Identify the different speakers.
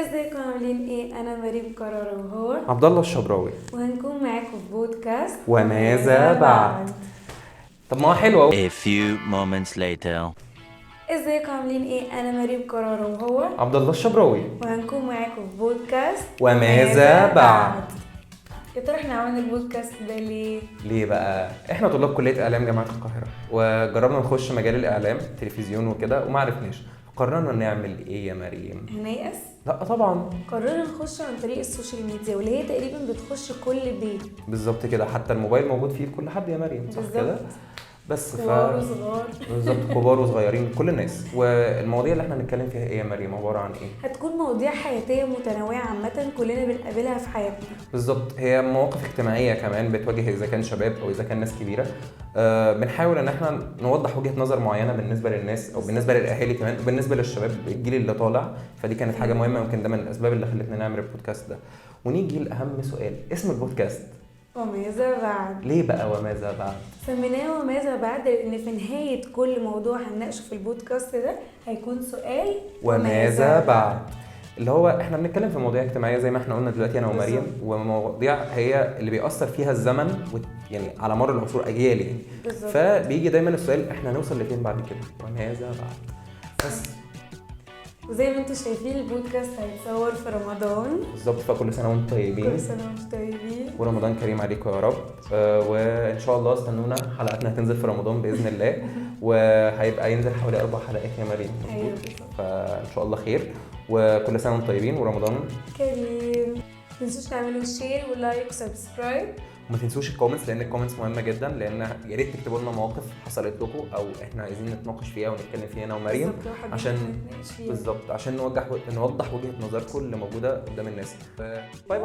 Speaker 1: ازيكم عاملين ايه؟ انا مريم قرار وهو
Speaker 2: عبد الله الشبراوي،
Speaker 1: وهنكون معاكم في بودكاست
Speaker 2: وماذا بعد. طب ما هو حلو اهو.
Speaker 3: A few moments later.
Speaker 1: ازيكم عاملين ايه؟ انا مريم قرار وهو
Speaker 2: عبد الله الشبراوي،
Speaker 1: وهنكون معاكم في بودكاست
Speaker 2: وماذا بعد.
Speaker 1: يا ترى احنا عملنا البودكاست ده ليه؟
Speaker 2: ليه بقى؟ احنا طلاب كلية اعلام جامعة القاهرة، وجربنا نخش مجال الاعلام تلفزيون وكده وما عرفناش. قررنا نعمل ايه يا مريم؟
Speaker 1: هنيأس؟
Speaker 2: لا طبعا.
Speaker 1: قررنا نخش عن طريق السوشيال ميديا واللي هي تقريبا بتخش كل بيت.
Speaker 2: بالظبط كده، حتى الموبايل موجود فيه كل حد يا مريم، صح كده؟
Speaker 1: بالظبط.
Speaker 2: بس
Speaker 1: كبار وصغار.
Speaker 2: بالظبط، كبار وصغيرين كل الناس. والمواضيع اللي احنا هنتكلم فيها ايه يا مريم؟ عبارة عن ايه؟
Speaker 1: هتكون مواضيع حياتية متنوعة عامة كلنا بنقابلها في حياتنا.
Speaker 2: بالظبط، هي مواقف اجتماعيه كمان بتواجه اذا كان شباب او اذا كان ناس كبيره. بنحاول ان احنا نوضح وجهه نظر معينه بالنسبه للناس او بالنسبه للاهالي كمان وبالنسبه للشباب الجيل اللي طالع. فدي كانت حاجه مهمه، يمكن ده من الاسباب اللي خلتنا نعمل البودكاست ده. ونيجي لاهم سؤال، اسم البودكاست
Speaker 1: وماذا بعد؟
Speaker 2: ليه بقى وماذا بعد؟
Speaker 1: سميناه وماذا بعد لان في نهاية كل موضوع هنناقشه في البودكاست ده هيكون سؤال
Speaker 2: وماذا بعد، اللي هو احنا بنتكلم في مواضيع اجتماعيه زي ما احنا قلنا دلوقتي انا ومريم،
Speaker 1: بالظبط.
Speaker 2: ومواضيع هي اللي بيأثر فيها الزمن يعني على مر العصور اجيال يعني.
Speaker 1: بالظبط.
Speaker 2: فبيجي دايما السؤال، احنا هنوصل لفين بعد كده؟ وماذا بعد؟ بس
Speaker 1: وزي ما انتم شايفين البودكاست هيتصور في رمضان.
Speaker 2: بالظبط، فكل سنه وانتم
Speaker 1: كل
Speaker 2: طيبين
Speaker 1: سنة وانتم طيبين.
Speaker 2: ورمضان كريم عليكم يا رب. وان شاء الله استنونا، حلقاتنا هتنزل في رمضان باذن الله، وهيبقى ينزل حوالي 4 حلقات يا مريم.
Speaker 1: ايوه
Speaker 2: مظبوط.
Speaker 1: بالظبط.
Speaker 2: فان شاء الله خير، وكل سنه وانتم طيبين ورمضان.
Speaker 1: كريم. متنسوش تعملوا شير ولايك وسبسكرايب.
Speaker 2: وما تنسوش الكومنتس، لان الكومنتس مهمه جدا، لان يا ريت تكتبوا لنا مواقف حصلت لكم او احنا عايزين نتناقش فيها ونتكلم فيها انا ومريم،
Speaker 1: بالظبط، لو حابين
Speaker 2: عشان
Speaker 1: نتناقش فيها.
Speaker 2: بالظبط عشان نوضح وجهه نظركم اللي موجوده قدام الناس. باي باي.